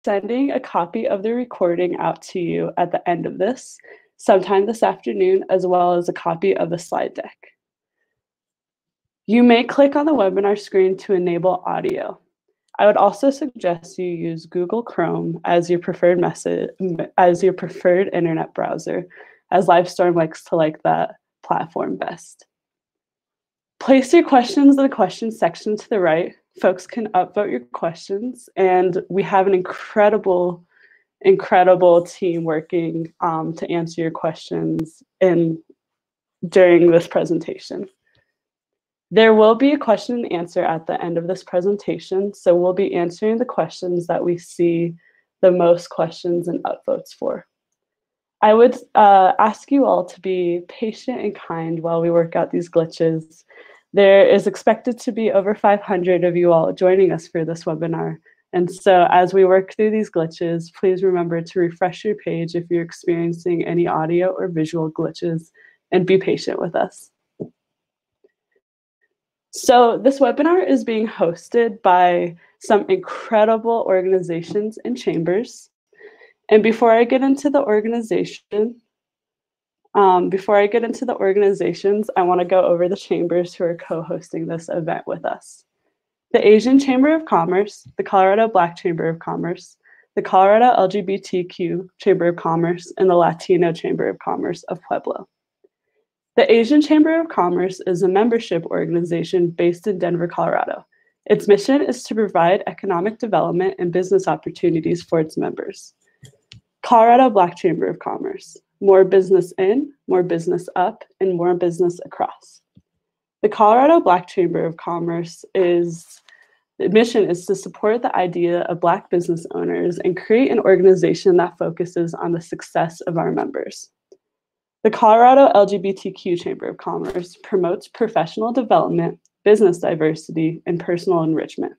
sending a copy of the recording out to you at the end of this, sometime this afternoon, as well as a copy of the slide deck. You may click on the webinar screen to enable audio. I would also suggest you use Google Chrome as your preferred internet browser, as Livestorm likes to like that platform best. Place your questions in the questions section to the right. Folks can upvote your questions, and we have an incredible team working to answer your questions during this presentation. There will be a question and answer at the end of this presentation, so we'll be answering the questions that we see the most questions and upvotes for. I would ask you all to be patient and kind while we work out these glitches. There is expected to be over 500 of you all joining us for this webinar. And so as we work through these glitches, please remember to refresh your page if you're experiencing any audio or visual glitches, and be patient with us. So this webinar is being hosted by some incredible organizations and chambers. And before I get into the organizations, I want to go over the chambers who are co-hosting this event with us. The Asian Chamber of Commerce, the Colorado Black Chamber of Commerce, the Colorado LGBTQ Chamber of Commerce, and the Latino Chamber of Commerce of Pueblo. The Asian Chamber of Commerce is a membership organization based in Denver, Colorado. Its mission is to provide economic development and business opportunities for its members. Colorado Black Chamber of Commerce, more business in, more business up, and more business across. The Colorado Black Chamber of Commerce the mission is to support the idea of Black business owners and create an organization that focuses on the success of our members. The Colorado LGBTQ Chamber of Commerce promotes professional development, business diversity, and personal enrichment.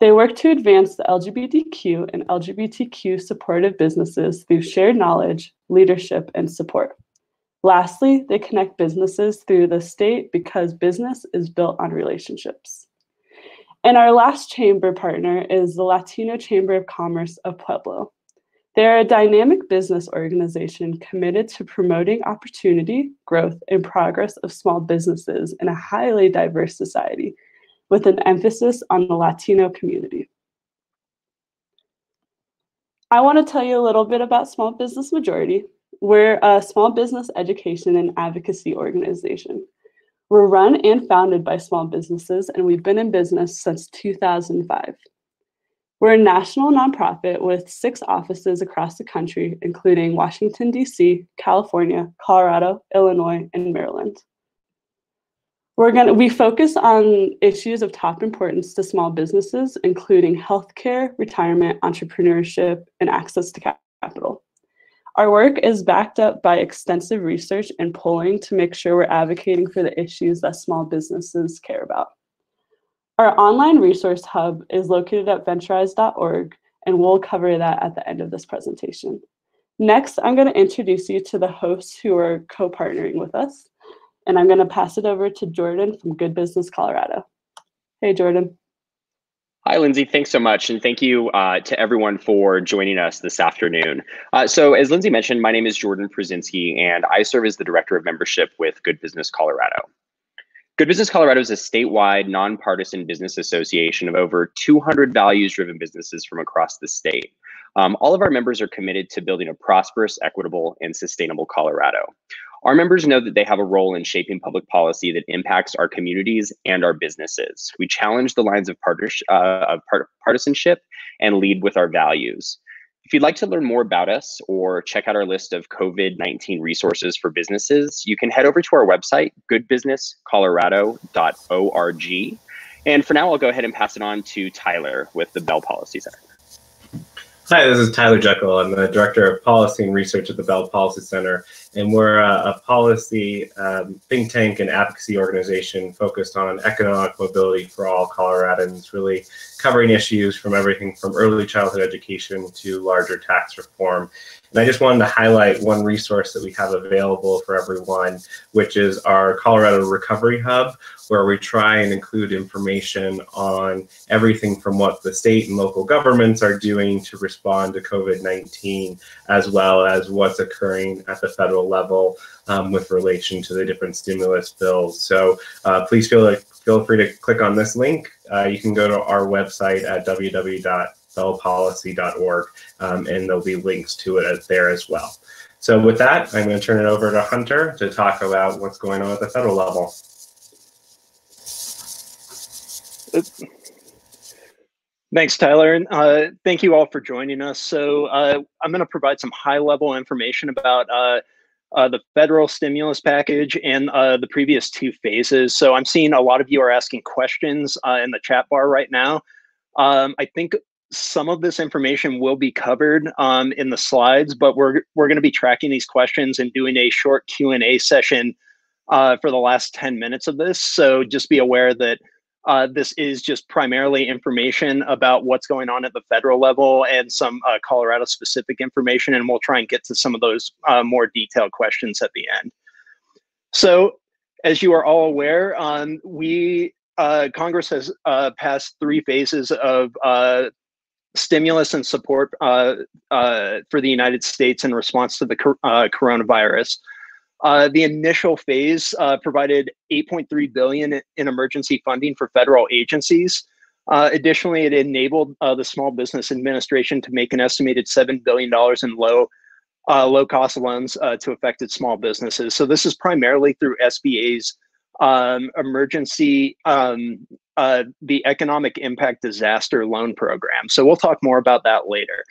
They work to advance the LGBTQ and LGBTQ supportive businesses through shared knowledge, leadership, and support. Lastly, they connect businesses through the state because business is built on relationships. And our last chamber partner is the Latino Chamber of Commerce of Pueblo. They're a dynamic business organization committed to promoting opportunity, growth, and progress of small businesses in a highly diverse society, with an emphasis on the Latino community. I want to tell you a little bit about Small Business Majority. We're a small business education and advocacy organization. We're run and founded by small businesses, and we've been in business since 2005. We're a national nonprofit with 6 offices across the country, including Washington, D.C., California, Colorado, Illinois, and Maryland. We focus on issues of top importance to small businesses, including healthcare, retirement, entrepreneurship, and access to capital. Our work is backed up by extensive research and polling to make sure we're advocating for the issues that small businesses care about. Our online resource hub is located at venturize.org, and we'll cover that at the end of this presentation. Next, I'm going to introduce you to the hosts who are co-partnering with us, and I'm going to pass it over to Jordan from Good Business Colorado. Hey, Jordan. Hi, Lindsay. Thanks so much. And thank you to everyone for joining us this afternoon. So as Lindsay mentioned, my name is Jordan Pruszinski, and I serve as the Director of Membership with Good Business Colorado. Good Business Colorado is a statewide, nonpartisan business association of over 200 values-driven businesses from across the state. All of our members are committed to building a prosperous, equitable, and sustainable Colorado. Our members know that they have a role in shaping public policy that impacts our communities and our businesses. We challenge the lines of partisanship and lead with our values. If you'd like to learn more about us or check out our list of COVID-19 resources for businesses, you can head over to our website, goodbusinesscolorado.org. And for now, I'll go ahead and pass it on to Tyler with the Bell Policy Center. Hi, this is Tyler Jekyll. I'm the Director of Policy and Research at the Bell Policy Center. And we're a policy think tank and advocacy organization focused on economic mobility for all Coloradans, really covering issues from everything from early childhood education to larger tax reform. And I just wanted to highlight one resource that we have available for everyone, which is our Colorado Recovery Hub, where we try and include information on everything from what the state and local governments are doing to respond to COVID-19, as well as what's occurring at the federal level with relation to the different stimulus bills. So please feel free to click on this link. You can go to our website at www.bellpolicy.org, and there'll be links to it there as well. So with that, I'm going to turn it over to Hunter to talk about what's going on at the federal level. Thanks, Tyler. And thank you all for joining us. So I'm going to provide some high-level information about the federal stimulus package and the previous two phases. So I'm seeing a lot of you are asking questions in the chat bar right now. I think some of this information will be covered in the slides, but we're going to be tracking these questions and doing a short Q&A session for the last 10 minutes of this. So just be aware that this is just primarily information about what's going on at the federal level and some Colorado specific information, and we'll try and get to some of those more detailed questions at the end. So as you are all aware, Congress has passed three phases of stimulus and support for the United States in response to the coronavirus. The initial phase provided $8.3 billion in emergency funding for federal agencies. Additionally, it enabled the Small Business Administration to make an estimated $7 billion in low-cost loans to affected small businesses. So this is primarily through SBA's emergency, the Economic Impact Disaster Loan Program. So we'll talk more about that later.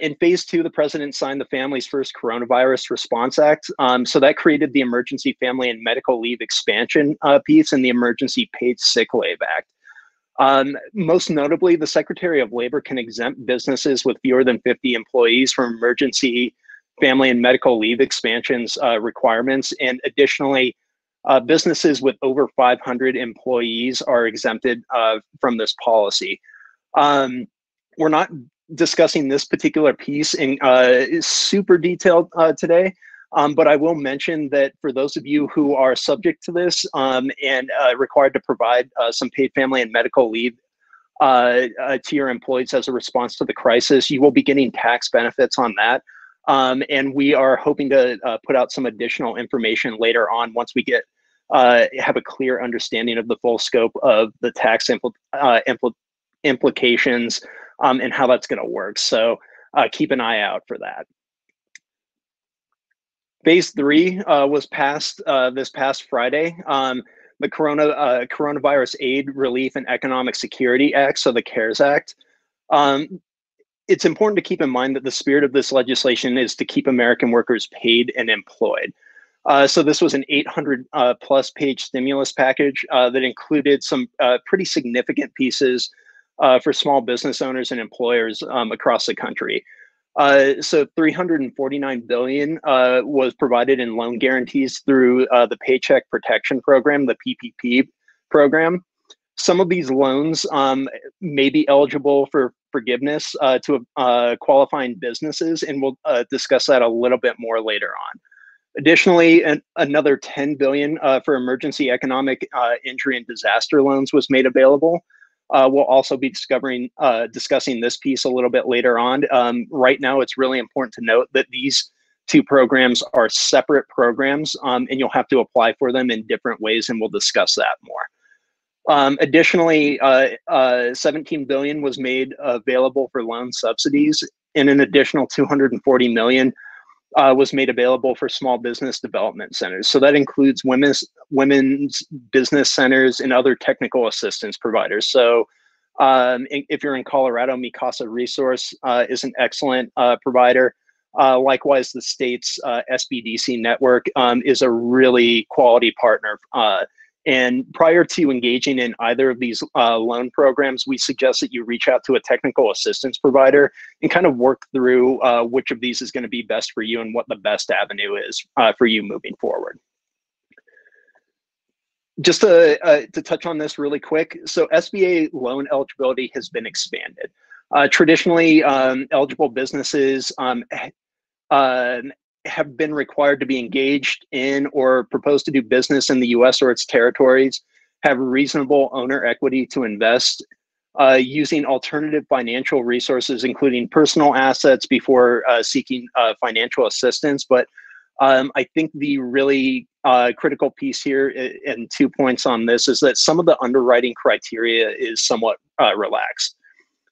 In phase two, the president signed the Family's First Coronavirus Response Act. So that created the Emergency Family and Medical Leave Expansion piece and the Emergency Paid Sick Leave Act. Most notably, the Secretary of Labor can exempt businesses with fewer than 50 employees from emergency family and medical leave expansions requirements. And additionally, businesses with over 500 employees are exempted from this policy. We're not discussing this particular piece in super detailed today, but I will mention that for those of you who are subject to this and required to provide some paid family and medical leave to your employees as a response to the crisis, you will be getting tax benefits on that. And we are hoping to put out some additional information later on once we get have a clear understanding of the full scope of the tax implications and how that's going to work. So keep an eye out for that. Phase three was passed this past Friday. The Coronavirus Aid, Relief, and Economic Security Act, so the CARES Act. It's important to keep in mind that the spirit of this legislation is to keep American workers paid and employed. So this was an 800 plus page stimulus package that included some pretty significant pieces for small business owners and employers across the country. So $349 billion was provided in loan guarantees through the Paycheck Protection Program, the PPP program. Some of these loans may be eligible for forgiveness to qualifying businesses, and we'll discuss that a little bit more later on. Additionally, another $10 billion for emergency economic injury and disaster loans was made available. We'll also be discussing this piece a little bit later on. Right now, it's really important to note that these two programs are separate programs, and you'll have to apply for them in different ways, and we'll discuss that more. Additionally, $17 billion was made available for loan subsidies, and an additional $240 million was made available for small business development centers. So that includes women's business centers and other technical assistance providers. So if you're in Colorado, Mi Casa Resource is an excellent provider. Likewise, the state's SBDC network is a really quality partner And prior to engaging in either of these loan programs, we suggest that you reach out to a technical assistance provider and kind of work through which of these is going to be best for you and what the best avenue is for you moving forward. Just to touch on this really quick, so SBA loan eligibility has been expanded. Traditionally, eligible businesses have been required to be engaged in or propose to do business in the US or its territories, have reasonable owner equity to invest, using alternative financial resources, including personal assets, before seeking financial assistance. But I think the really critical piece here, and 2 points on this, is that some of the underwriting criteria is somewhat relaxed.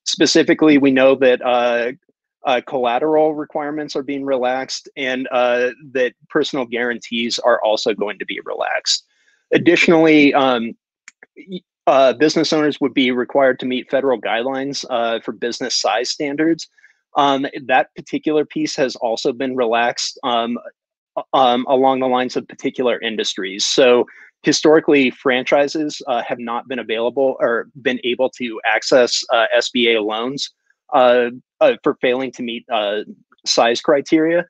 Specifically, we know that collateral requirements are being relaxed, and that personal guarantees are also going to be relaxed. Additionally, business owners would be required to meet federal guidelines for business size standards. That particular piece has also been relaxed along the lines of particular industries. So historically, franchises have not been available or been able to access SBA loans for failing to meet size criteria.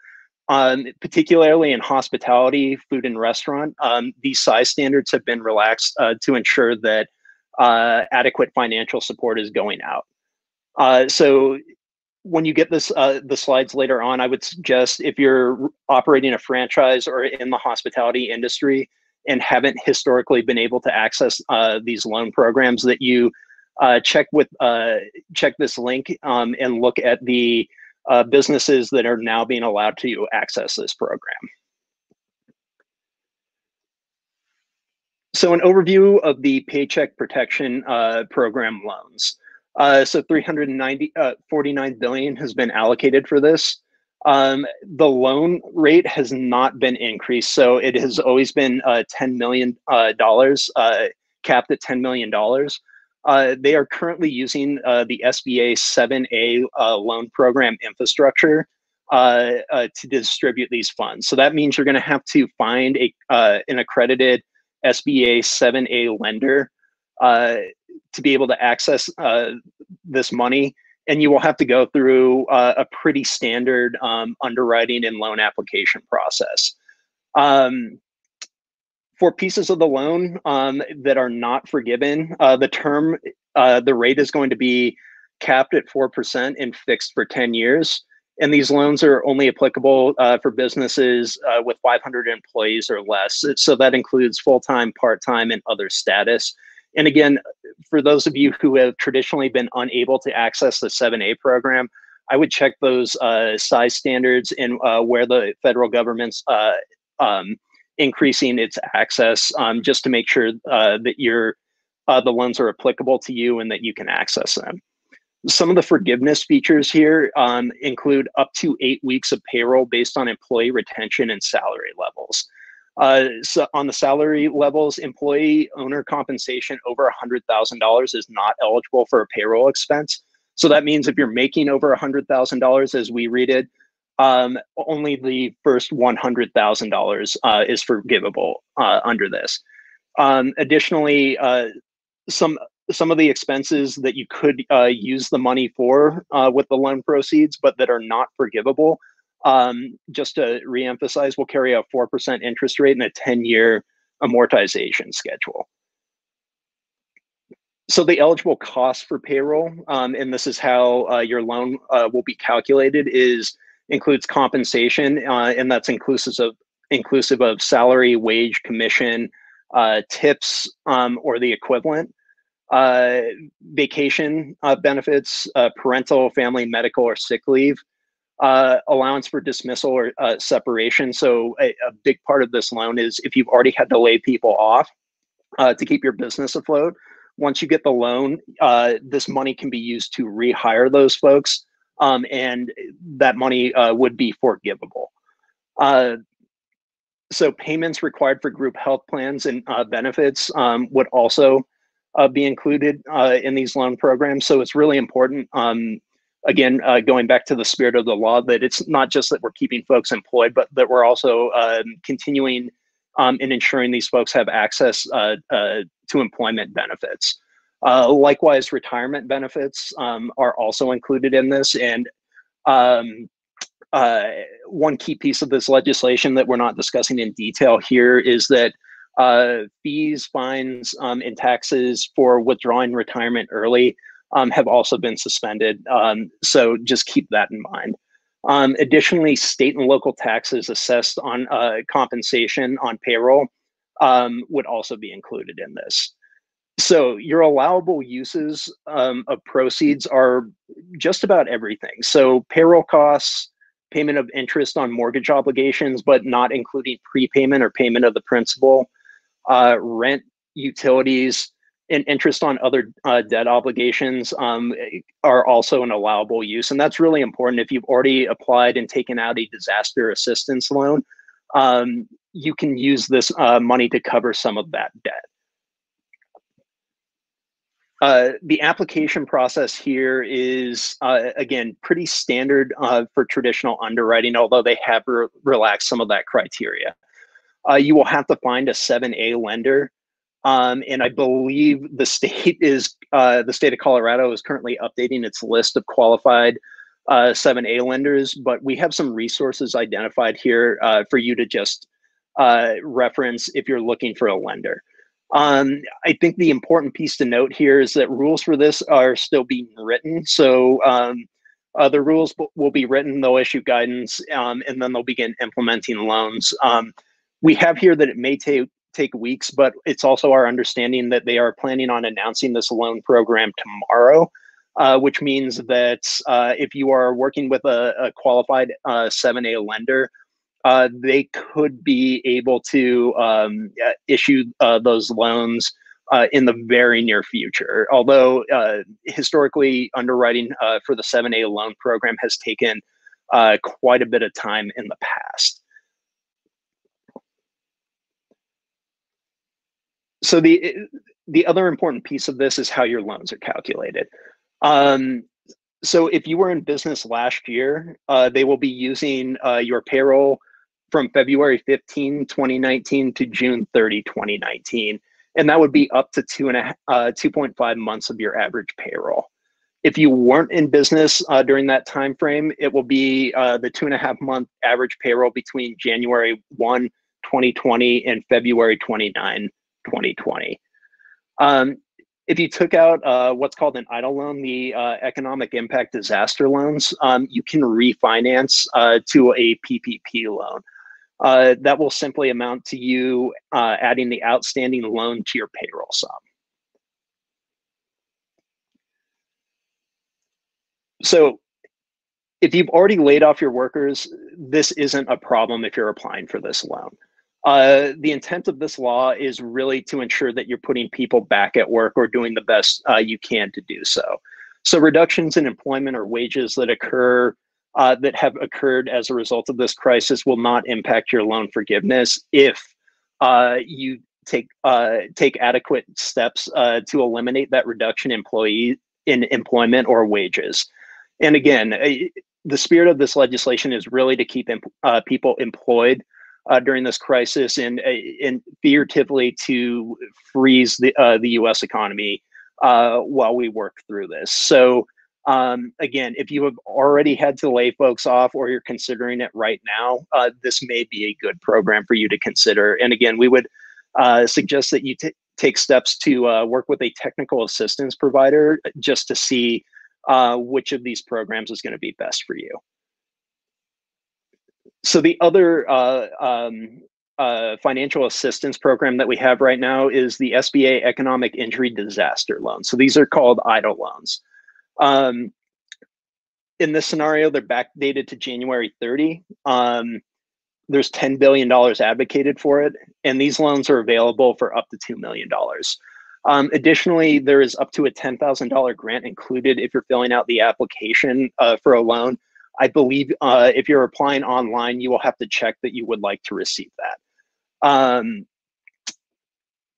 Particularly in hospitality, food and restaurant, these size standards have been relaxed to ensure that adequate financial support is going out. So when you get this, the slides later on, I would suggest, if you're operating a franchise or in the hospitality industry and haven't historically been able to access these loan programs, that you check this link and look at the businesses that are now being allowed to access this program. So an overview of the Paycheck Protection Program loans. So $349 billion has been allocated for this. The loan rate has not been increased, so it has always been $10 million, capped at $10 million. They are currently using the SBA 7A loan program infrastructure to distribute these funds. So that means you're going to have to find an accredited SBA 7A lender to be able to access this money, and you will have to go through a pretty standard underwriting and loan application process. For pieces of the loan that are not forgiven, the rate is going to be capped at 4% and fixed for 10 years. And these loans are only applicable for businesses with 500 employees or less. So that includes full-time, part-time, and other status. And again, for those of you who have traditionally been unable to access the 7A program, I would check those size standards and where the federal government's increasing its access, just to make sure that the loans are applicable to you and that you can access them. Some of the forgiveness features here include up to 8 weeks of payroll based on employee retention and salary levels. So on the salary levels, employee owner compensation over $100,000 is not eligible for a payroll expense. So that means if you're making over $100,000, as we read it, only the first $100,000 is forgivable under this. Additionally, some of the expenses that you could use the money for with the loan proceeds, but that are not forgivable, just to reemphasize, will carry a 4% interest rate and a 10-year amortization schedule. So the eligible cost for payroll, and this is how your loan will be calculated, includes compensation, and that's inclusive of salary, wage, commission, tips, or the equivalent, vacation benefits, parental, family, medical, or sick leave, allowance for dismissal or separation. So a big part of this loan is if you've already had to lay people off to keep your business afloat, once you get the loan, this money can be used to rehire those folks, and that money would be forgivable. So payments required for group health plans and benefits would also be included in these loan programs. So it's really important, again, going back to the spirit of the law, that it's not just that we're keeping folks employed, but that we're also continuing in ensuring these folks have access to employment benefits. Likewise, retirement benefits are also included in this. And one key piece of this legislation that we're not discussing in detail here is that fees, fines, and taxes for withdrawing retirement early have also been suspended. So just keep that in mind. Additionally, state and local taxes assessed on compensation on payroll would also be included in this. So your allowable uses of proceeds are just about everything. So payroll costs, payment of interest on mortgage obligations, but not including prepayment or payment of the principal, rent, utilities, and interest on other debt obligations are also an allowable use. And that's really important. If you've already applied and taken out a disaster assistance loan, you can use this money to cover some of that debt. The application process here is, again, pretty standard for traditional underwriting, although they have relaxed some of that criteria. You will have to find a 7A lender. And I believe the state of Colorado is currently updating its list of qualified 7A lenders, but we have some resources identified here for you to just reference if you're looking for a lender. I think the important piece to note here is that rules for this are still being written. So the rules will be written, they'll issue guidance, and then they'll begin implementing loans. We have here that it may take weeks, but it's also our understanding that they are planning on announcing this loan program tomorrow, which means that if you are working with a qualified 7A lender, they could be able to issue those loans in the very near future. Although historically, underwriting for the 7A loan program has taken quite a bit of time in the past. So the other important piece of this is how your loans are calculated. So if you were in business last year, they will be using your payroll from February 15, 2019 to June 30, 2019. And that would be up to 2.5 months of your average payroll. If you weren't in business during that time frame, it will be the 2.5 month average payroll between January 1, 2020 and February 29, 2020. If you took out what's called an EIDL loan, the economic impact disaster loans, you can refinance to a PPP loan. That will simply amount to you adding the outstanding loan to your payroll sum. So if you've already laid off your workers, this isn't a problem if you're applying for this loan. The intent of this law is really to ensure that you're putting people back at work or doing the best you can to do so. So reductions in employment or wages that have occurred as a result of this crisis will not impact your loan forgiveness if you take adequate steps to eliminate that reduction in employment or wages. And again, the spirit of this legislation is really to keep people employed during this crisis and figuratively to freeze the U.S. economy while we work through this. So again, if you have already had to lay folks off or you're considering it right now, this may be a good program for you to consider. And again, we would suggest that you take steps to work with a technical assistance provider just to see which of these programs is going to be best for you. So the other financial assistance program that we have right now is the SBA Economic Injury Disaster Loan. So these are called EIDL loans. In this scenario, they're backdated to January 30. There's $10 billion advocated for it, and these loans are available for up to $2 million. Additionally, there is up to a $10,000 grant included if you're filling out the application for a loan. I believe if you're applying online, you will have to check that you would like to receive that.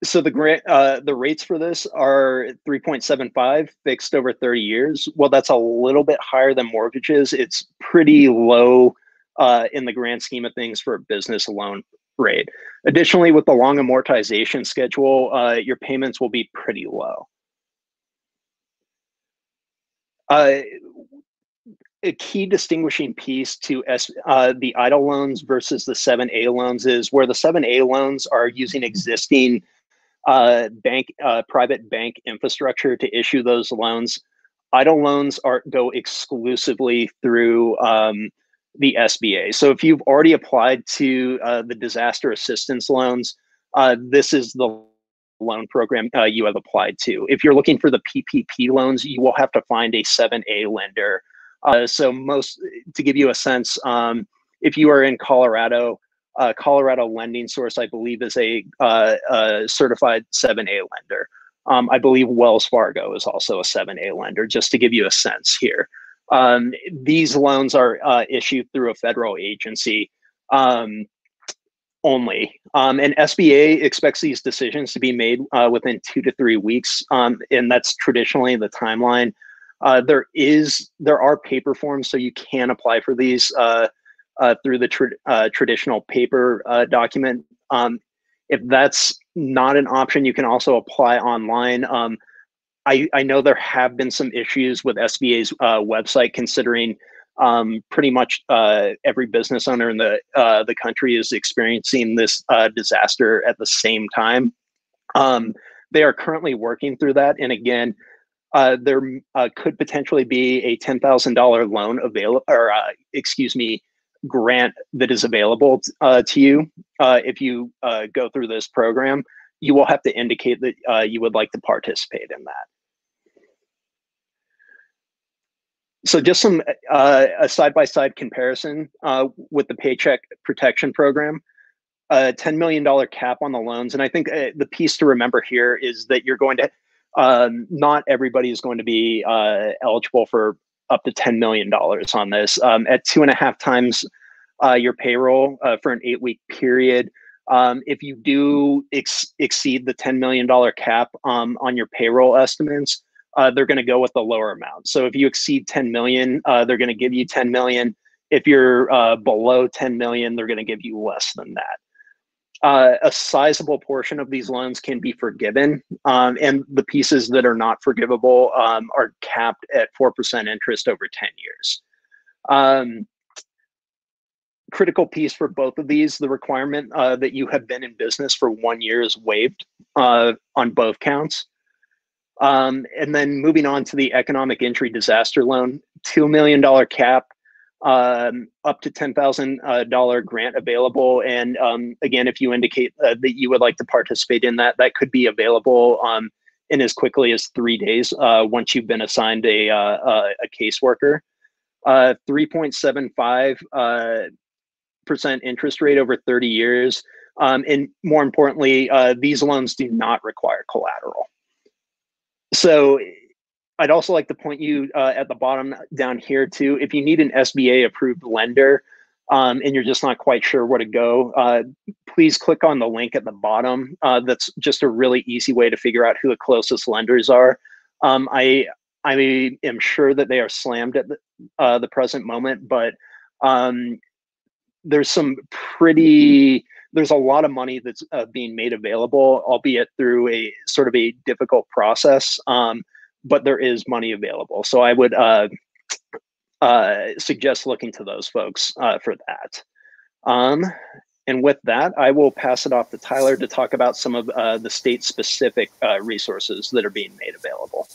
So the rates for this are 3.75 fixed over 30 years. Well, that's a little bit higher than mortgages. It's pretty low in the grand scheme of things for a business loan rate. Additionally, with the long amortization schedule, your payments will be pretty low. A key distinguishing piece to the EIDL loans versus the 7A loans is where the 7A loans are using existing private bank infrastructure to issue those loans. EIDL loans go exclusively through the SBA. So if you've already applied to the disaster assistance loans, this is the loan program you have applied to. If you're looking for the PPP loans, you will have to find a 7A lender. So to give you a sense, if you are in Colorado, Colorado Lending Source, I believe, is a certified 7A lender. I believe Wells Fargo is also a 7A lender, just to give you a sense here. These loans are issued through a federal agency only. And SBA expects these decisions to be made within 2 to 3 weeks, and that's traditionally the timeline. There are paper forms, so you can apply for these through the traditional paper document. If that's not an option, you can also apply online. I know there have been some issues with SBA's website, considering pretty much every business owner in the country is experiencing this disaster at the same time. They are currently working through that, and again, there could potentially be a $10,000 loan available, or grant that is available to you if you go through this program. You will have to indicate that you would like to participate in that. So just some a side-by-side comparison with the Paycheck Protection Program, a $10 million cap on the loans. And I think the piece to remember here is that you're going to, not everybody is going to be eligible for up to $10 million on this. At 2.5 times your payroll for an 8-week period, if you do exceed the $10 million cap on your payroll estimates, they're going to go with the lower amount. So if you exceed 10 million, they're going to give you 10 million. If you're below 10 million, they're going to give you less than that. A sizable portion of these loans can be forgiven, and the pieces that are not forgivable are capped at 4% interest over 10 years. Critical piece for both of these, the requirement that you have been in business for 1 year is waived on both counts. And then moving on to the economic injury disaster loan, $2 million cap, up to $10,000 grant available. And again, if you indicate that you would like to participate in that, that could be available in as quickly as 3 days once you've been assigned a caseworker. 3.75% interest rate over 30 years. And more importantly, these loans do not require collateral. So I'd also like to point you at the bottom down here too. If you need an SBA approved lender and you're just not quite sure where to go, please click on the link at the bottom. That's just a really easy way to figure out who the closest lenders are. I am sure that they are slammed at the present moment, but there's a lot of money that's being made available, albeit through a sort of a difficult process, but there is money available. So I would suggest looking to those folks for that. And with that, I will pass it off to Tyler to talk about some of the state-specific resources that are being made available.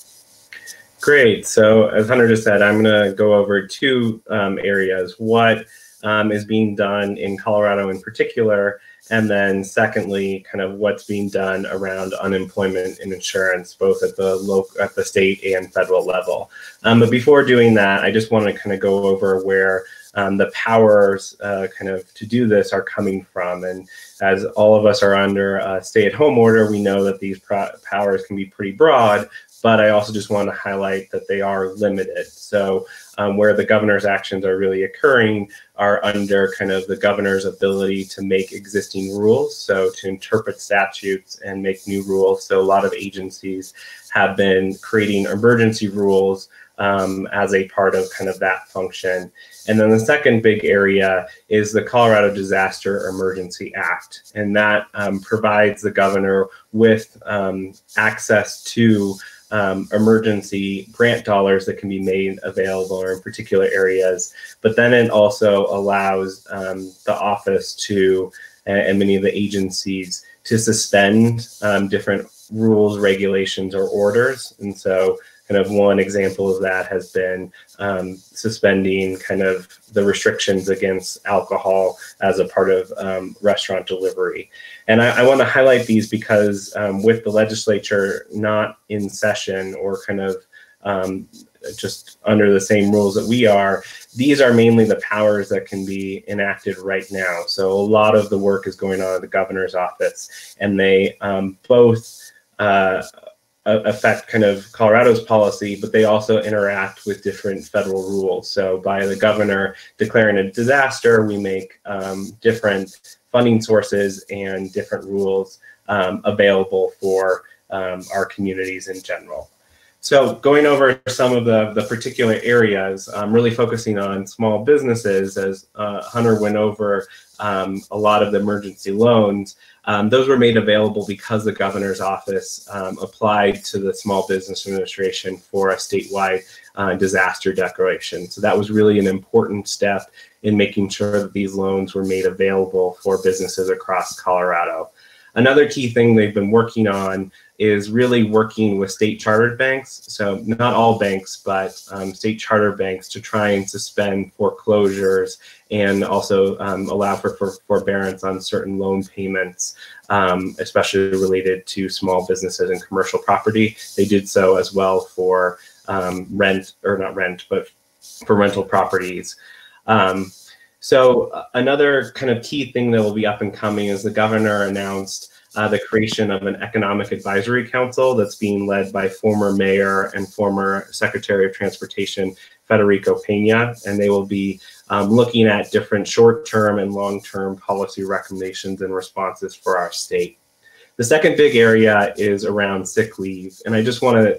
Great. So as Hunter just said, I'm going to go over 2 areas. What is being done in Colorado in particular, and then secondly, kind of what's being done around unemployment and insurance, both at the state and federal level. But before doing that, I just want to kind of go over where the powers kind of to do this are coming from. And as all of us are under a stay-at-home order, we know that these powers can be pretty broad, but I also just want to highlight that they are limited. So where the governor's actions are really occurring are under kind of the governor's ability to make existing rules, so to interpret statutes and make new rules. So a lot of agencies have been creating emergency rules as a part of kind of that function. And then the second big area is the Colorado Disaster Emergency Act, and that provides the governor with access to emergency grant dollars that can be made available in particular areas. But then it also allows the office to, and many of the agencies, to suspend different rules, regulations, or orders. And so kind of one example of that has been suspending kind of the restrictions against alcohol as a part of restaurant delivery. And I want to highlight these because with the legislature not in session or kind of just under the same rules that we are, these are mainly the powers that can be enacted right now. So a lot of the work is going on at the governor's office, and they both affect kind of Colorado's policy, but they also interact with different federal rules. So by the governor declaring a disaster, we make different funding sources and different rules available for our communities in general. So going over some of the particular areas, really focusing on small businesses, as Hunter went over a lot of the emergency loans. Those were made available because the governor's office applied to the Small Business Administration for a statewide disaster declaration. So that was really an important step in making sure that these loans were made available for businesses across Colorado. Another key thing they've been working on is really working with state chartered banks. So not all banks, but state chartered banks, to try and suspend foreclosures and also allow for forbearance on certain loan payments, especially related to small businesses and commercial property. They did so as well for for rental properties. So another kind of key thing that will be up and coming is the governor announced the creation of an economic advisory council that's being led by former mayor and former Secretary of Transportation Federico Pena, and they will be looking at different short-term and long-term policy recommendations and responses for our state. The second big area is around sick leave, and I just want to,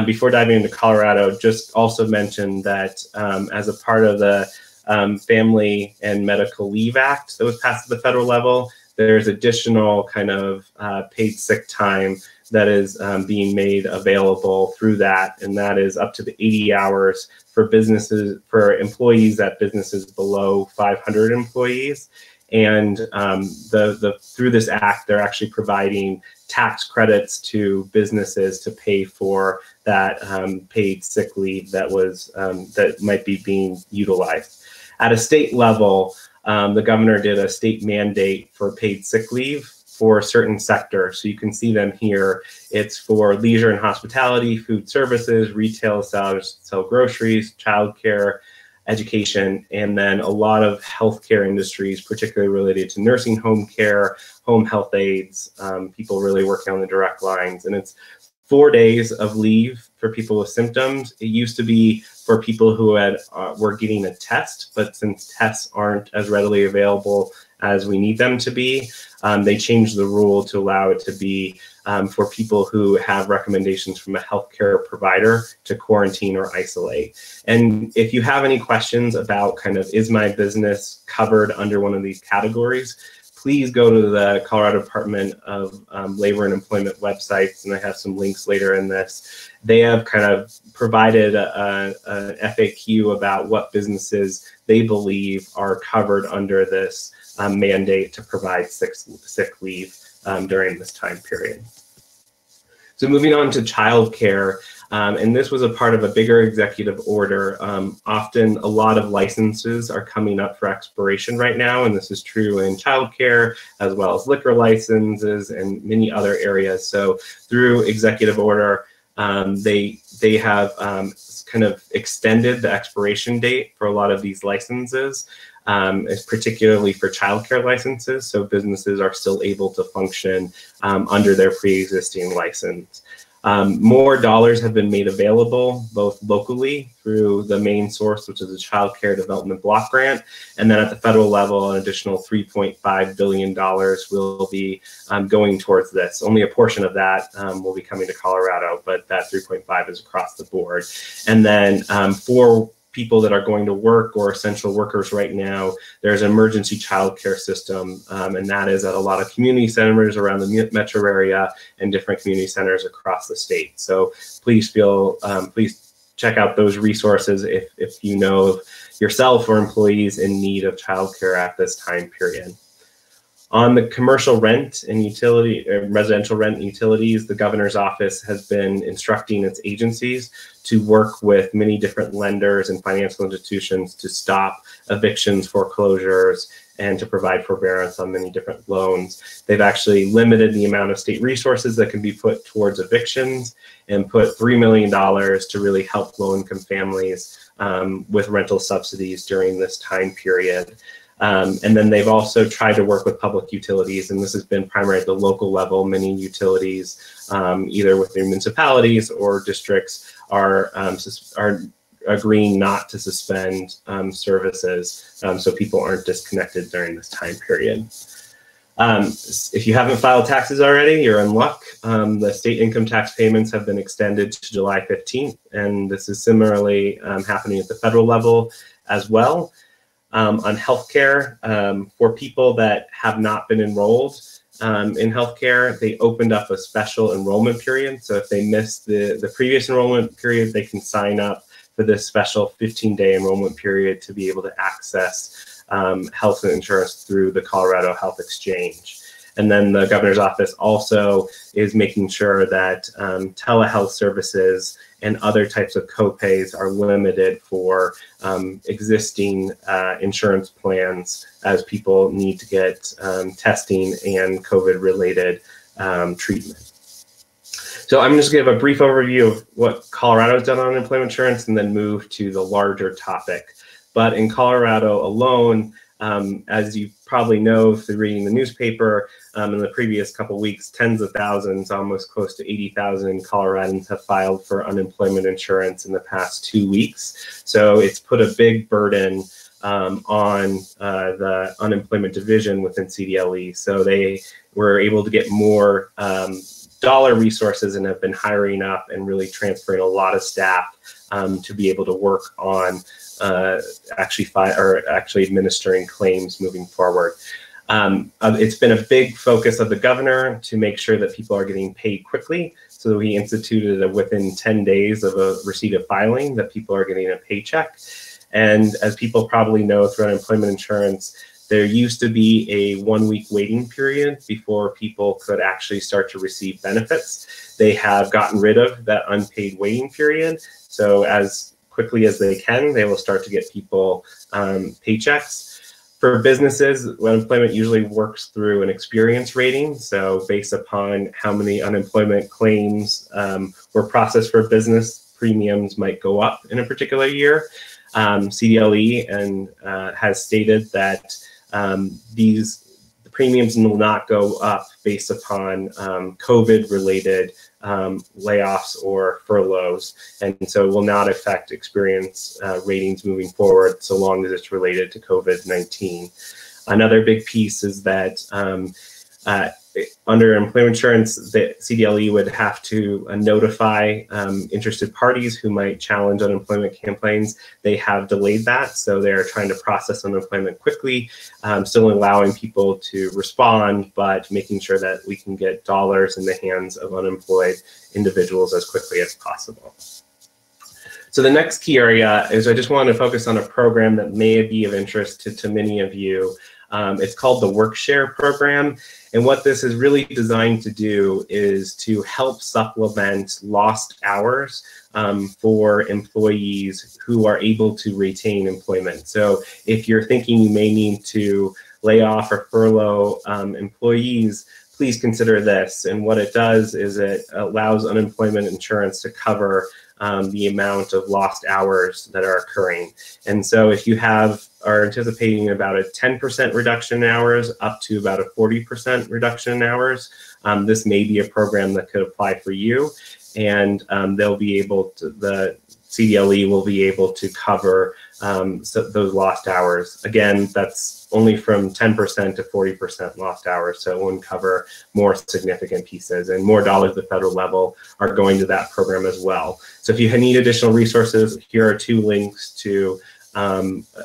before diving into Colorado, just also mention that as a part of the Family and Medical Leave Act that was passed at the federal level, there's additional kind of paid sick time that is being made available through that, and that is up to the 80 hours for businesses, for employees at businesses below 500 employees. And through this act, they're actually providing tax credits to businesses to pay for that paid sick leave that was that might be being utilized. At a state level, the governor did a state mandate for paid sick leave for certain sectors. So you can see them here. It's for leisure and hospitality, food services, retail, sell groceries, childcare, education, and then a lot of healthcare industries, particularly related to nursing home care, home health aides, people really working on the direct lines. And it's 4 days of leave for people with symptoms. It used to be for people who were getting a test, but since tests aren't as readily available as we need them to be, they changed the rule to allow it to be for people who have recommendations from a healthcare provider to quarantine or isolate. And if you have any questions about kind of, is my business covered under one of these categories, please go to the Colorado Department of Labor and Employment websites, and I have some links later in this. They have kind of provided an FAQ about what businesses they believe are covered under this mandate to provide sick leave during this time period. So moving on to childcare, and this was a part of a bigger executive order. Often a lot of licenses are coming up for expiration right now, and this is true in childcare as well as liquor licenses and many other areas. So through executive order, they have kind of extended the expiration date for a lot of these licenses, particularly for childcare licenses. So businesses are still able to function under their pre-existing license. More dollars have been made available, both locally through the main source, which is the Child Care Development Block Grant, and then at the federal level, an additional $3.5 billion will be going towards this. Only a portion of that will be coming to Colorado, but that 3.5 is across the board. And then for people that are going to work or essential workers right now, there's an emergency child care system, and that is at a lot of community centers around the metro area and different community centers across the state. So please please check out those resources if you know of yourself or employees in need of childcare at this time period. On the commercial rent and residential rent and utilities, the governor's office has been instructing its agencies to work with many different lenders and financial institutions to stop evictions, foreclosures, and to provide forbearance on many different loans. They've actually limited the amount of state resources that can be put towards evictions and put $3 million to really help low-income families with rental subsidies during this time period. And then they've also tried to work with public utilities, and this has been primarily at the local level. Many utilities, either with their municipalities or districts, are agreeing not to suspend services so people aren't disconnected during this time period. If you haven't filed taxes already, you're in luck. The state income tax payments have been extended to July 15th, and this is similarly happening at the federal level as well. On healthcare, for people that have not been enrolled in healthcare, they opened up a special enrollment period. So if they missed the previous enrollment period, they can sign up for this special 15-day enrollment period to be able to access health insurance through the Colorado Health Exchange. And then the governor's office also is making sure that telehealth services and other types of copays are limited for existing insurance plans as people need to get testing and COVID-related treatment. So I'm just going to give a brief overview of what Colorado's done on unemployment insurance and then move to the larger topic. But in Colorado alone, as you probably know through reading the newspaper, in the previous couple of weeks, tens of thousands, almost close to 80,000 Coloradans have filed for unemployment insurance in the past 2 weeks. So it's put a big burden on the unemployment division within CDLE. So they were able to get more dollar resources and have been hiring up and really transferring a lot of staff to be able to work on actually administering claims moving forward. It's been a big focus of the governor to make sure that people are getting paid quickly. So we instituted a within 10 days of a receipt of filing that people are getting a paycheck. And as people probably know through unemployment insurance, there used to be a 1-week waiting period before people could actually start to receive benefits. They have gotten rid of that unpaid waiting period. So as quickly as they can, they will start to get people paychecks. For businesses, unemployment usually works through an experience rating. So based upon how many unemployment claims were processed for a business, premiums might go up in a particular year. CDLE has stated that the premiums will not go up based upon COVID-related layoffs or furloughs, and so it will not affect experience ratings moving forward so long as it's related to COVID-19. Another big piece is that under employment insurance, the CDLE would have to notify interested parties who might challenge unemployment campaigns. They have delayed that, so they're trying to process unemployment quickly, still allowing people to respond, but making sure that we can get dollars in the hands of unemployed individuals as quickly as possible. So the next key area is I just want to focus on a program that may be of interest to many of you. It's called the WorkShare program. And what this is really designed to do is to help supplement lost hours for employees who are able to retain employment. So if you're thinking you may need to lay off or furlough employees, please consider this. And what it does is it allows unemployment insurance to cover the amount of lost hours that are occurring. And so if you are anticipating about a 10% reduction in hours up to about a 40% reduction in hours, this may be a program that could apply for you. and they'll be able to, the CDLE will be able to cover those lost hours. Again, that's only from 10% to 40% lost hours, so it wouldn't cover more significant pieces, and more dollars at the federal level are going to that program as well. So if you need additional resources, here are 2 links to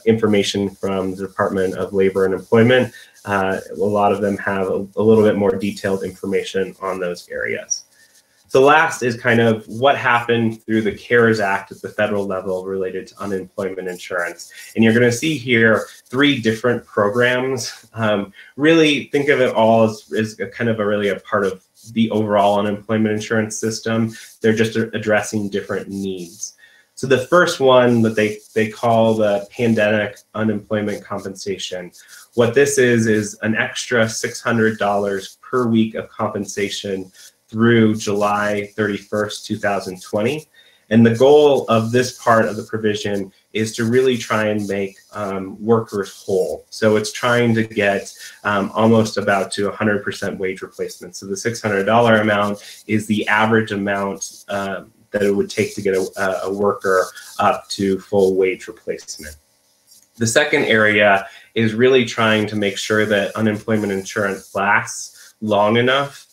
information from the Department of Labor and Employment. A lot of them have a little bit more detailed information on those areas. So last is kind of what happened through the CARES Act at the federal level related to unemployment insurance. And you're going to see here 3 different programs. Really think of it all as kind of really a part of the overall unemployment insurance system. They're just addressing different needs. So the first one that they call the pandemic unemployment compensation. What this is an extra $600 per week of compensation through July 31st, 2020. And the goal of this part of the provision is to really try and make workers whole. So it's trying to get almost about to 100% wage replacement. So the $600 amount is the average amount that it would take to get a worker up to full wage replacement. The second area is really trying to make sure that unemployment insurance lasts long enough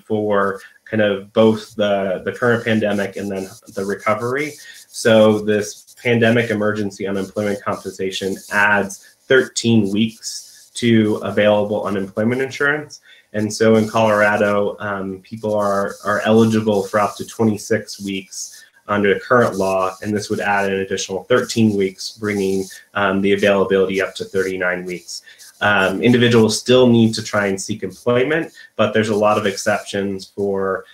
for kind of both the current pandemic and then the recovery. So this pandemic emergency unemployment compensation adds 13 weeks to available unemployment insurance. And so in Colorado, people are eligible for up to 26 weeks under the current law, and this would add an additional 13 weeks, bringing the availability up to 39 weeks. Individuals still need to try and seek employment, but there's a lot of exceptions for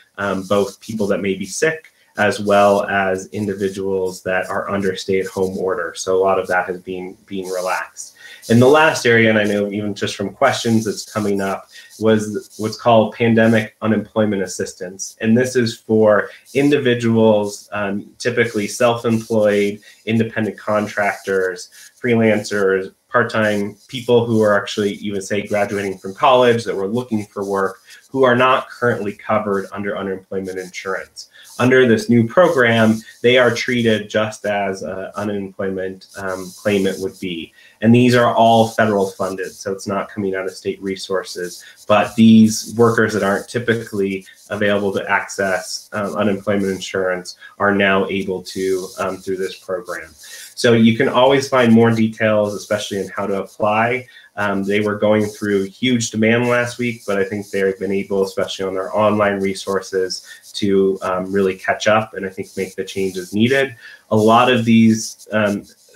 both people that may be sick as well as individuals that are under stay-at-home order. So a lot of that has been relaxed. And the last area, and I know even just from questions that's coming up, was what's called pandemic unemployment assistance. And this is for individuals, typically self-employed, independent contractors, freelancers, part-time people who are actually even say graduating from college that were looking for work, who are not currently covered under unemployment insurance. Under this new program, they are treated just as an unemployment claimant would be. And these are all federal funded, so it's not coming out of state resources. But these workers that aren't typically available to access unemployment insurance are now able to through this program. So you can always find more details, especially on how to apply. They were going through huge demand last week, but I think they've been able, especially on their online resources, to really catch up and I think make the changes needed. A lot of these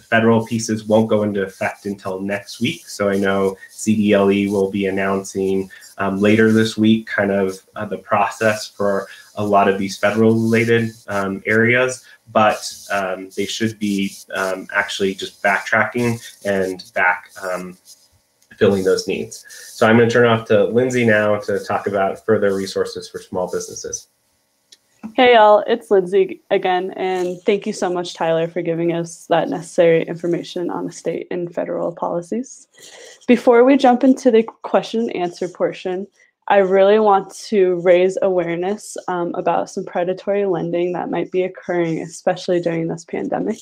federal pieces won't go into effect until next week. So I know CDLE will be announcing later this week kind of the process for a lot of these federal related areas, but they should be actually just backtracking and back filling those needs. So I'm going to turn off to Lindsay now to talk about further resources for small businesses. Hey y'all, it's Lindsay again, and thank you so much, Tyler, for giving us that necessary information on the state and federal policies. Before we jump into the question and answer portion, I really want to raise awareness about some predatory lending that might be occurring, especially during this pandemic.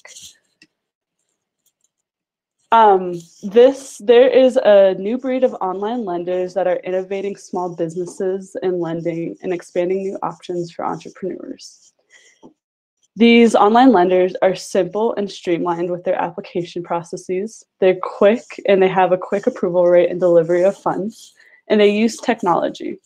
There is a new breed of online lenders that are innovating small businesses in lending and expanding new options for entrepreneurs. These online lenders are simple and streamlined with their application processes. They're quick and they have a quick approval rate and delivery of funds, and they use technology.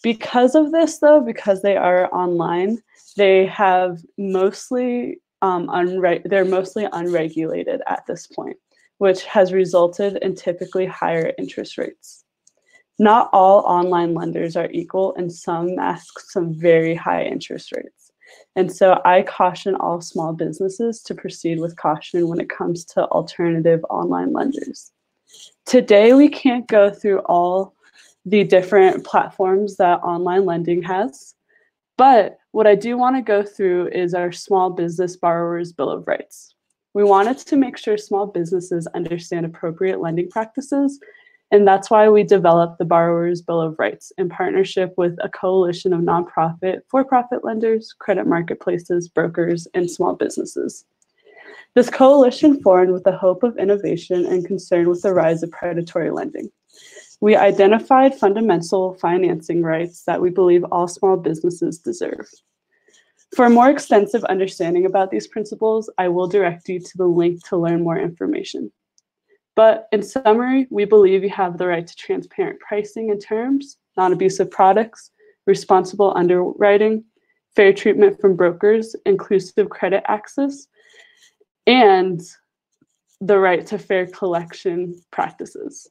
Because of this, though, because they are online, they have mostly they're mostly unregulated at this point, which has resulted in typically higher interest rates. Not all online lenders are equal, and some ask some very high interest rates. And so I caution all small businesses to proceed with caution when it comes to alternative online lenders. Today, we can't go through all the different platforms that online lending has, but what I do want to go through is our Small Business Borrowers Bill of Rights. We wanted to make sure small businesses understand appropriate lending practices And that's why we developed the Borrower's Bill of Rights in partnership with a coalition of nonprofit, for-profit lenders, credit marketplaces, brokers, and small businesses. This coalition formed with the hope of innovation and concern with the rise of predatory lending. We identified fundamental financing rights that we believe all small businesses deserve. For a more extensive understanding about these principles, I will direct you to the link to learn more information. But in summary, we believe you have the right to transparent pricing and terms, non-abusive products, responsible underwriting, fair treatment from brokers, inclusive credit access, and the right to fair collection practices.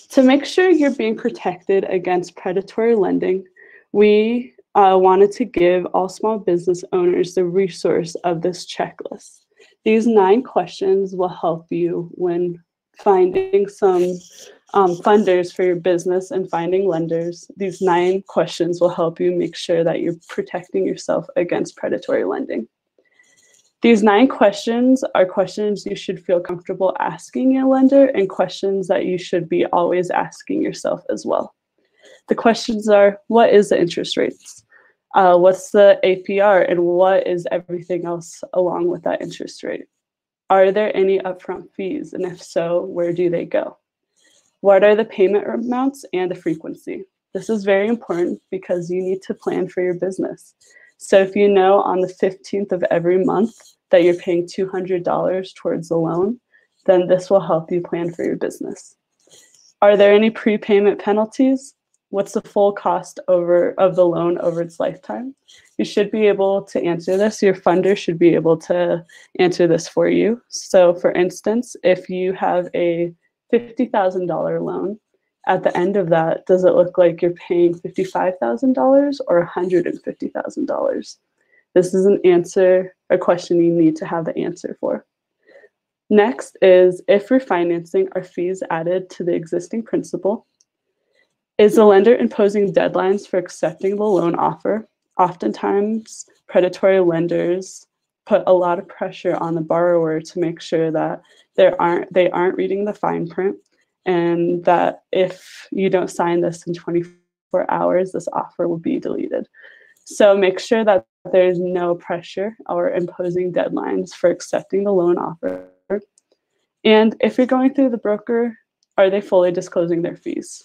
To make sure you're being protected against predatory lending, we wanted to give all small business owners the resource of this checklist. These 9 questions will help you when finding some funders for your business and finding lenders. These 9 questions will help you make sure that you're protecting yourself against predatory lending. These 9 questions are questions you should feel comfortable asking your lender and questions that you should be always asking yourself as well. The questions are, what is the interest rates? What's the APR and what is everything else along with that interest rate? Are there any upfront fees? And if so, where do they go? What are the payment amounts and the frequency? This is very important because you need to plan for your business. So if you know on the 15th of every month that you're paying $200 towards the loan, then this will help you plan for your business. Are there any prepayment penalties? What's the full cost of the loan over its lifetime? You should be able to answer this. Your funder should be able to answer this for you. So for instance, if you have a $50,000 loan, at the end of that, does it look like you're paying $55,000 or $150,000? This is a question you need to have the answer for. Next is, if refinancing, are fees added to the existing principal? Is the lender imposing deadlines for accepting the loan offer? Oftentimes, predatory lenders put a lot of pressure on the borrower to make sure that they aren't reading the fine print, and that if you don't sign this in 24 hours, this offer will be deleted. So make sure that there's no pressure or imposing deadlines for accepting the loan offer. And if you're going through the broker, are they fully disclosing their fees?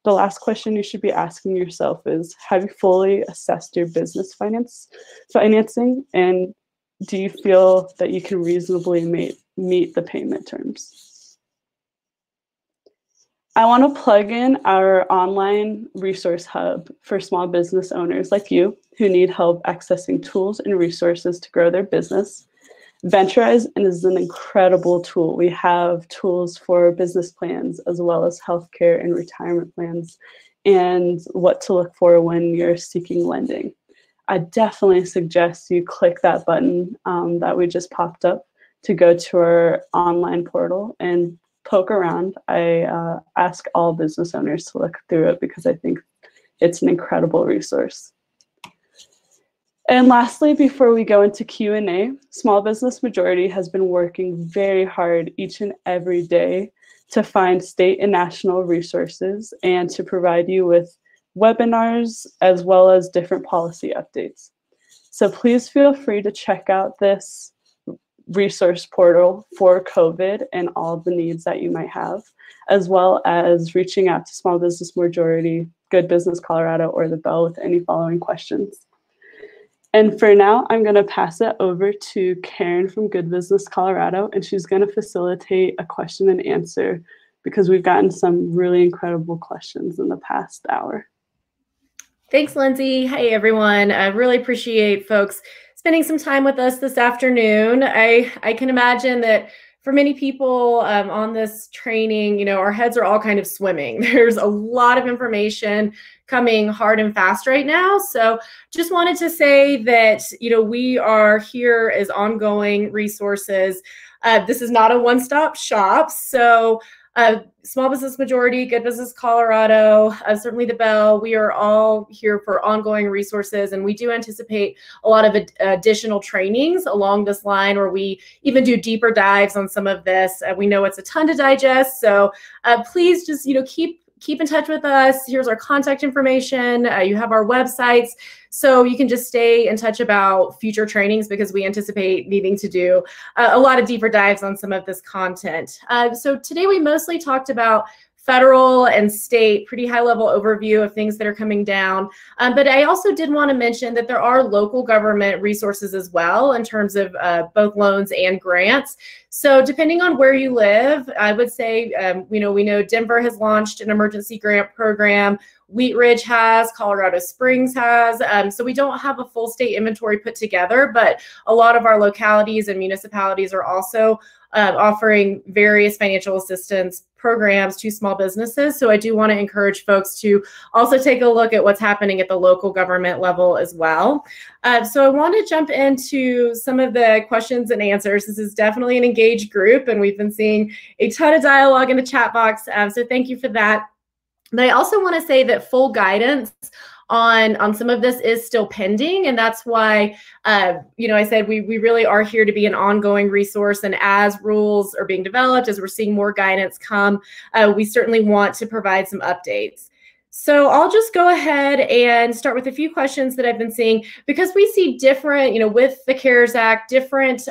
The last question you should be asking yourself is, have you fully assessed your business financing? And do you feel that you can reasonably meet the payment terms? I want to plug in our online resource hub for small business owners like you who need help accessing tools and resources to grow their business. Venturize is an incredible tool. We have tools for business plans as well as healthcare and retirement plans and what to look for when you're seeking lending. I definitely suggest you click that button that we just popped up to go to our online portal and poke around. I ask all business owners to look through it because I think it's an incredible resource. And lastly, before we go into Q&A, Small Business Majority has been working very hard each and every day to find state and national resources and to provide you with webinars as well as different policy updates. So please feel free to check out this resource portal for COVID and all the needs that you might have, as well as reaching out to Small Business Majority, Good Business Colorado, or the Bell with any following questions. And for now, I'm going to pass it over to Karen from Good Business Colorado, and she's going to facilitate a question and answer because we've gotten some really incredible questions in the past hour. Thanks, Lindsay. Hey, everyone. I really appreciate folks spending some time with us this afternoon. I can imagine that for many people on this training, our heads are all kind of swimming. There's a lot of information coming hard and fast right now. So just wanted to say that, we are here as ongoing resources. This is not a one-stop shop. So Small Business Majority, Good Business Colorado, certainly the Bell, we are all here for ongoing resources, and we do anticipate a lot of additional trainings along this line, where we even do deeper dives on some of this. We know it's a ton to digest, so please just keep in touch with us. Here's our contact information. You have our websites, so you can just stay in touch about future trainings, because we anticipate needing to do a lot of deeper dives on some of this content. So today we mostly talked about federal and state, pretty high level overview of things that are coming down. But I also did want to mention that there are local government resources as well in terms of both loans and grants. So depending on where you live, I would say, we know Denver has launched an emergency grant program. Wheat Ridge has, Colorado Springs has. So we don't have a full state inventory put together, but a lot of our localities and municipalities are also offering various financial assistance programs to small businesses. So I do want to encourage folks to also take a look at what's happening at the local government level as well. So I want to jump into some of the questions and answers. This is definitely an engaged group, and we've been seeing a ton of dialogue in the chat box. So thank you for that. But I also want to say that full guidance on some of this is still pending, and that's why I said we really are here to be an ongoing resource, and as rules are being developed, as we're seeing more guidance come, we certainly want to provide some updates. So I'll just go ahead and start with a few questions that I've been seeing, because we see different, with the CARES Act, different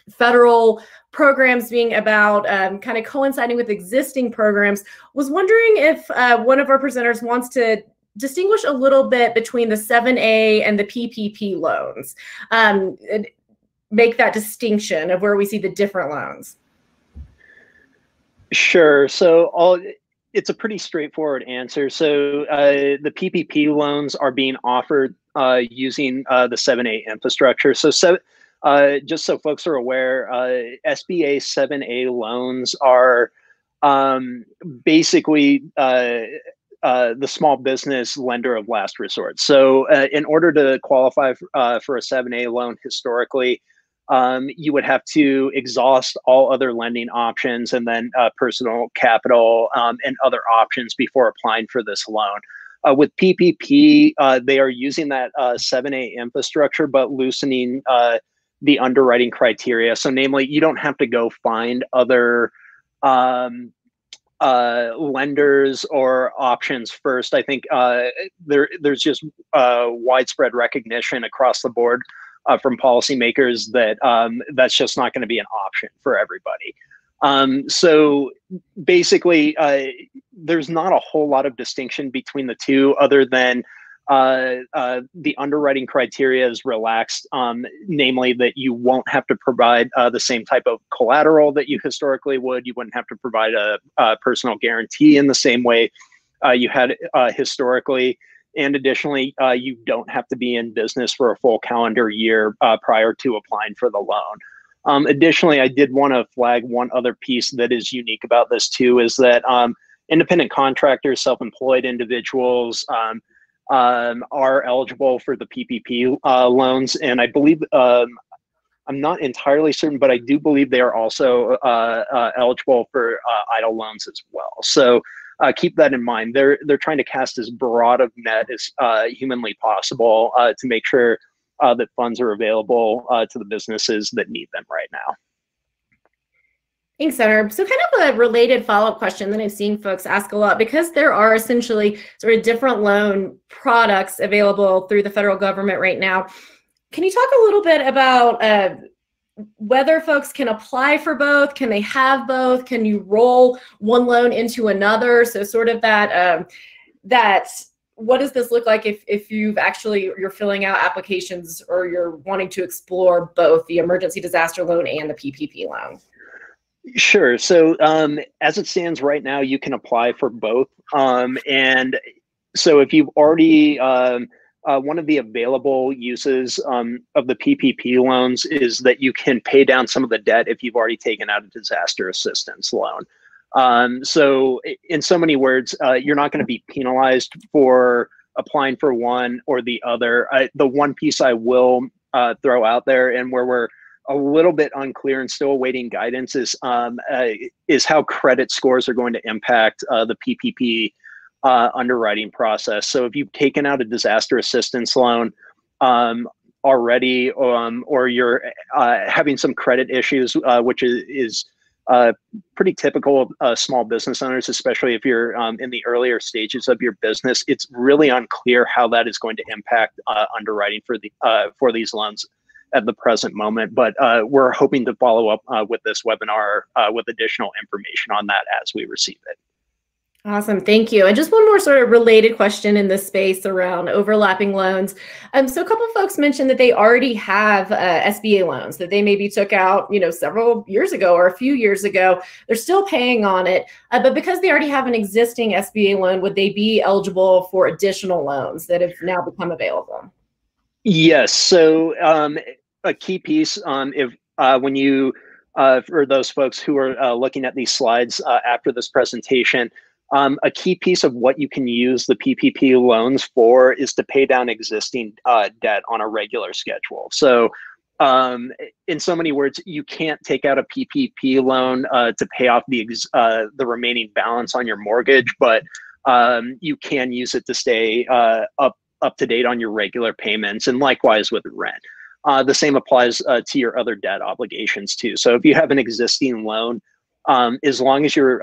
federal programs being about kind of coinciding with existing programs. Was wondering if one of our presenters wants to distinguish a little bit between the 7A and the PPP loans, make that distinction of where we see the different loans. Sure. So it's a pretty straightforward answer. So the PPP loans are being offered using the 7A infrastructure. So just so folks are aware, SBA 7A loans are basically the small business lender of last resort. So in order to qualify for a 7A loan historically, you would have to exhaust all other lending options and then personal capital and other options before applying for this loan. With PPP, they are using that 7A infrastructure, but loosening the underwriting criteria. So namely, you don't have to go find other lenders or options first. I think there's just widespread recognition across the board from policymakers that that's just not going to be an option for everybody. So basically, there's not a whole lot of distinction between the two, other than the underwriting criteria is relaxed, namely that you won't have to provide the same type of collateral that you historically would. You wouldn't have to provide a personal guarantee in the same way you had historically. And additionally, you don't have to be in business for a full calendar year prior to applying for the loan. Additionally, I did want to flag one other piece that is unique about this too, is that independent contractors, self-employed individuals, are eligible for the PPP loans, and I believe I'm not entirely certain, but I do believe they are also eligible for EIDL loans as well. So keep that in mind. They're trying to cast as broad of net as humanly possible to make sure that funds are available to the businesses that need them right now. Thanks, Senator. So kind of a related follow-up question that I've seen folks ask a lot, because there are essentially sort of different loan products available through the federal government right now. Can you talk a little bit about whether folks can apply for both? Can they have both? Can you roll one loan into another? So sort of that, what does this look like if you're filling out applications or you're wanting to explore both the emergency disaster loan and the PPP loan? Sure. So as it stands right now, you can apply for both. And so if you've already, one of the available uses of the PPP loans is that you can pay down some of the debt if you've already taken out a disaster assistance loan. So in so many words, you're not going to be penalized for applying for one or the other. The one piece I will throw out there, and where we're a little bit unclear and still awaiting guidance is how credit scores are going to impact the PPP underwriting process. So if you've taken out a disaster assistance loan already, or you're having some credit issues, which is pretty typical of small business owners, especially if you're in the earlier stages of your business, it's really unclear how that is going to impact underwriting for these loans at the present moment. But we're hoping to follow up with this webinar with additional information on that as we receive it. Awesome, thank you. And just one more sort of related question in this space around overlapping loans. So a couple of folks mentioned that they already have SBA loans that they maybe took out, several years ago or a few years ago. They're still paying on it, but because they already have an existing SBA loan, would they be eligible for additional loans that have now become available? Yes. So a key piece, when you for those folks who are looking at these slides after this presentation. A key piece of what you can use the PPP loans for is to pay down existing debt on a regular schedule. So in so many words, you can't take out a PPP loan to pay off the remaining balance on your mortgage, but you can use it to stay up to date on your regular payments, and likewise with rent. The same applies to your other debt obligations too. So if you have an existing loan, as long as you're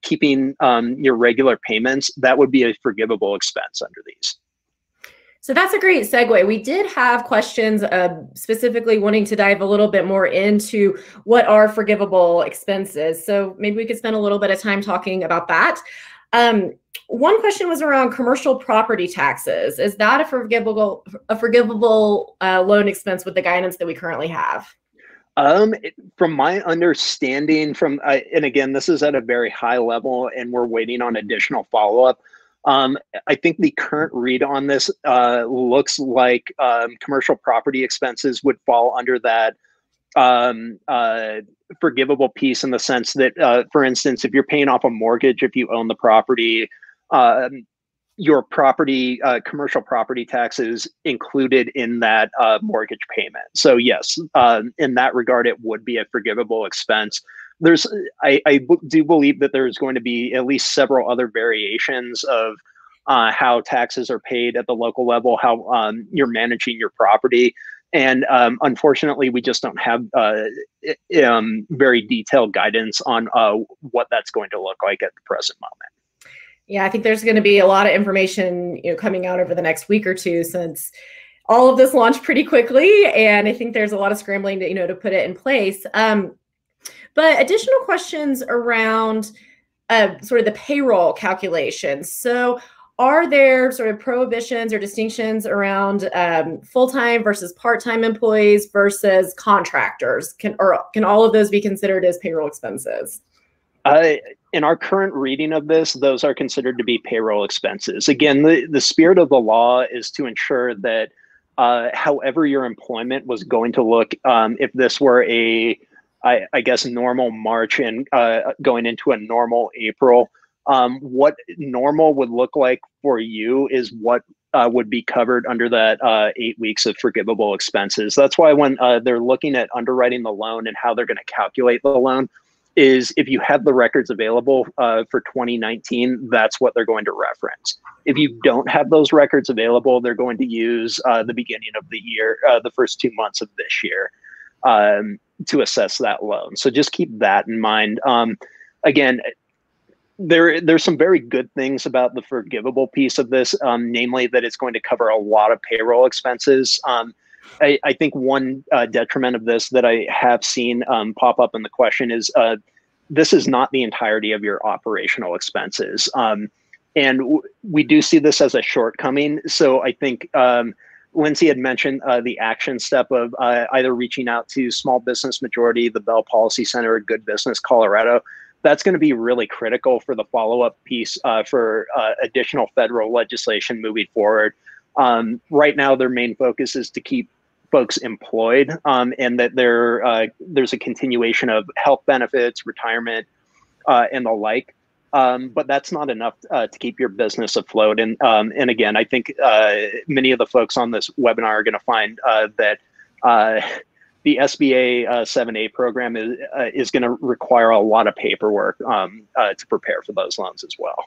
keeping your regular payments, that would be a forgivable expense under these. So that's a great segue. We did have questions specifically wanting to dive a little bit more into what are forgivable expenses. So maybe we could spend a little bit of time talking about that. One question was around commercial property taxes. Is that a forgivable loan expense with the guidance that we currently have? From my understanding, and again, this is at a very high level, and we're waiting on additional follow-up. I think the current read on this looks like commercial property expenses would fall under that forgivable piece, in the sense that, for instance, if you're paying off a mortgage, if you own the property, your property, commercial property taxes included in that mortgage payment. So yes, in that regard, it would be a forgivable expense. I do believe that there's going to be at least several other variations of how taxes are paid at the local level, how you're managing your property. And unfortunately, we just don't have very detailed guidance on what that's going to look like at the present moment. Yeah, I think there's going to be a lot of information, coming out over the next week or two, since all of this launched pretty quickly, and I think there's a lot of scrambling to put it in place. But additional questions around sort of the payroll calculations. So, are there sort of prohibitions or distinctions around full-time versus part-time employees versus contractors? Can all of those be considered as payroll expenses? In our current reading of this, those are considered to be payroll expenses. Again, the spirit of the law is to ensure that however your employment was going to look, if this were I guess, normal March and going into a normal April, what normal would look like for you is what would be covered under that 8 weeks of forgivable expenses. That's why when they're looking at underwriting the loan and how they're going to calculate the loan, is if you have the records available for 2019, that's what they're going to reference. If you don't have those records available, they're going to use the beginning of the year, the first 2 months of this year, to assess that loan. So just keep that in mind. Again, there's some very good things about the forgivable piece of this, namely that it's going to cover a lot of payroll expenses. I think one detriment of this that I have seen pop up in the question is this is not the entirety of your operational expenses. And we do see this as a shortcoming. So I think Lindsay had mentioned the action step of either reaching out to Small Business Majority, the Bell Policy Center, or Good Business Colorado. That's going to be really critical for the follow-up piece for additional federal legislation moving forward. Right now, their main focus is to keep folks employed, and that there's a continuation of health benefits, retirement, and the like. But that's not enough to keep your business afloat. And again, I think many of the folks on this webinar are going to find that the SBA 7A program is going to require a lot of paperwork to prepare for those loans as well.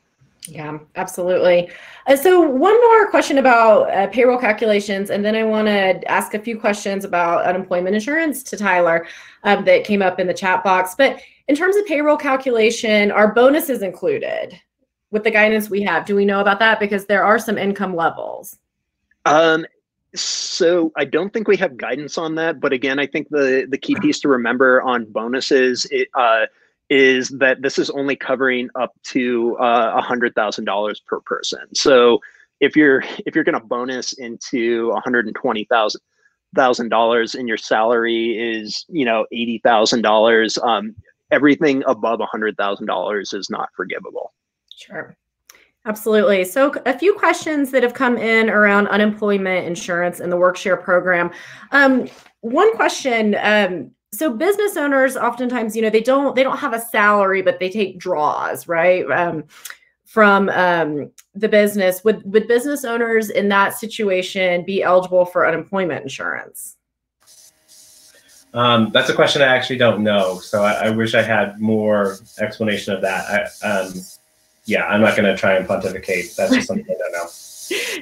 Yeah, absolutely. So one more question about payroll calculations, and then I want to ask a few questions about unemployment insurance to Tyler that came up in the chat box. But in terms of payroll calculation, are bonuses included with the guidance we have? Do we know about that? Because there are some income levels. So I don't think we have guidance on that. But again, I think the key piece to remember on bonuses is that this is only covering up to $100,000 per person. So if you're going to bonus into $120,000 and your salary is $80,000, everything above $100,000 is not forgivable. Sure. Absolutely. So a few questions that have come in around unemployment insurance and the work-share program. One question, so business owners oftentimes, they don't have a salary, but they take draws, right? From the business. Would business owners in that situation be eligible for unemployment insurance? That's a question I actually don't know. So I wish I had more explanation of that. Yeah, I'm not going to try and pontificate. That's just something I don't know.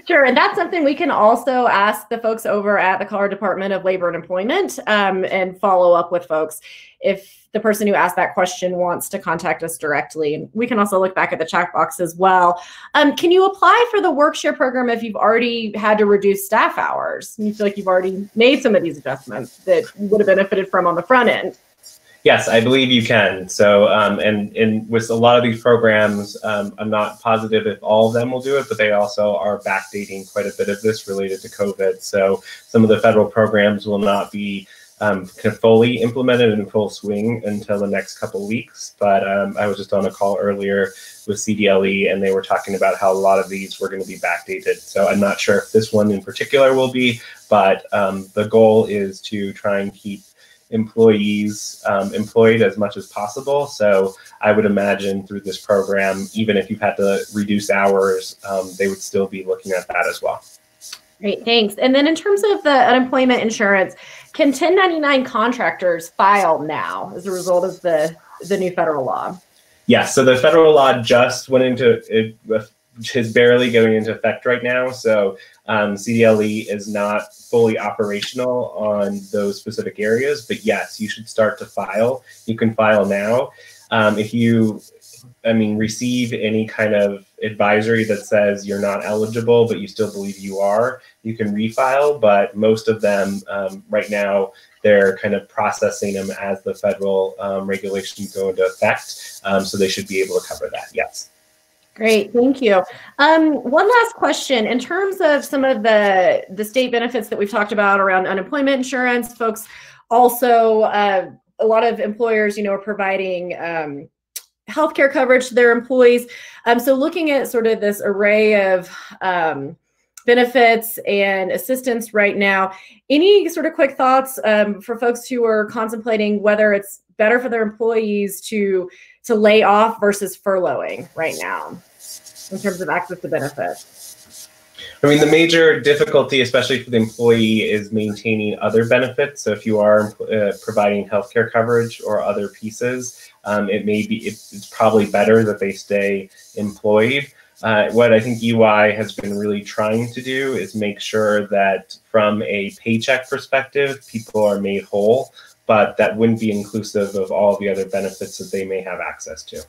Sure, and that's something we can also ask the folks over at the Colorado Department of Labor and Employment and follow up with folks if the person who asked that question wants to contact us directly. And we can also look back at the chat box as well. Can you apply for the work-share program if you've already had to reduce staff hours? You feel like you've already made some of these adjustments that you would have benefited from on the front end? Yes, I believe you can. So, and with a lot of these programs, I'm not positive if all of them will do it, but they also are backdating quite a bit of this related to COVID. So some of the federal programs will not be fully implemented in full swing until the next couple of weeks. But I was just on a call earlier with CDLE, and they were talking about how a lot of these were going to be backdated. So I'm not sure if this one in particular will be, but the goal is to try and keep employees employed as much as possible. So I would imagine through this program, even if you've had to reduce hours, they would still be looking at that as well. Great, thanks. And then in terms of the unemployment insurance, can 1099 contractors file now as a result of the new federal law? Yes, so the federal law just went into it, is barely going into effect right now. So CDLE is not fully operational on those specific areas, but yes, you should start to file. You can file now. If you, receive any kind of advisory that says you're not eligible, but you still believe you are, you can refile. But most of them right now, they're kind of processing them as the federal regulations go into effect. So they should be able to cover that, yes. Great, thank you. One last question. In terms of some of the state benefits that we've talked about around unemployment insurance, folks also, a lot of employers, are providing healthcare coverage to their employees. So looking at sort of this array of benefits and assistance right now, any sort of quick thoughts for folks who are contemplating whether it's better for their employees to lay off versus furloughing right now in terms of access to benefits? The major difficulty, especially for the employee, is maintaining other benefits. So if you are providing healthcare coverage or other pieces, it's probably better that they stay employed. What I think UI has been really trying to do is make sure that from a paycheck perspective, people are made whole, but that wouldn't be inclusive of all the other benefits that they may have access to.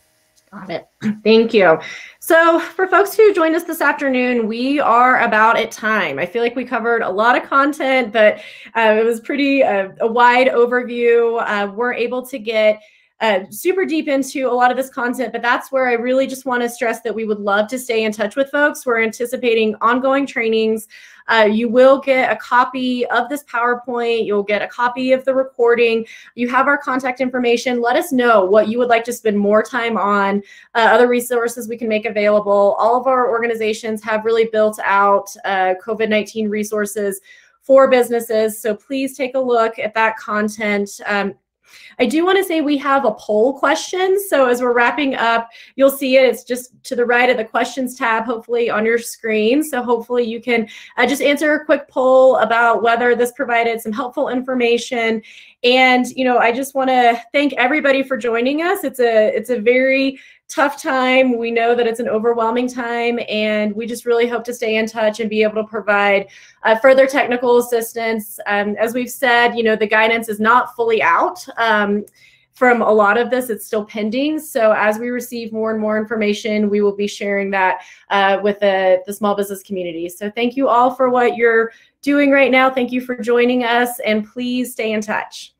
Got it. Thank you. So for folks who joined us this afternoon, we are about at time. I feel like we covered a lot of content, but it was pretty a wide overview. We're able to get super deep into a lot of this content, but that's where I really just want to stress that we would love to stay in touch with folks. We're anticipating ongoing trainings. You will get a copy of this PowerPoint. You'll get a copy of the recording. You have our contact information. Let us know what you would like to spend more time on, other resources we can make available. All of our organizations have really built out COVID-19 resources for businesses. So please take a look at that content. I do want to say we have a poll question. So as we're wrapping up, you'll see it. It's just to the right of the questions tab, hopefully on your screen. So hopefully you can just answer a quick poll about whether this provided some helpful information. And, you know, I just want to thank everybody for joining us. It's a very tough time. We know that it's an overwhelming time, and we just really hope to stay in touch and be able to provide further technical assistance. As we've said, you know, the guidance is not fully out. From a lot of this, it's still pending. So as we receive more and more information, we will be sharing that with the small business community. So thank you all for what you're doing right now. Thank you for joining us, and please stay in touch.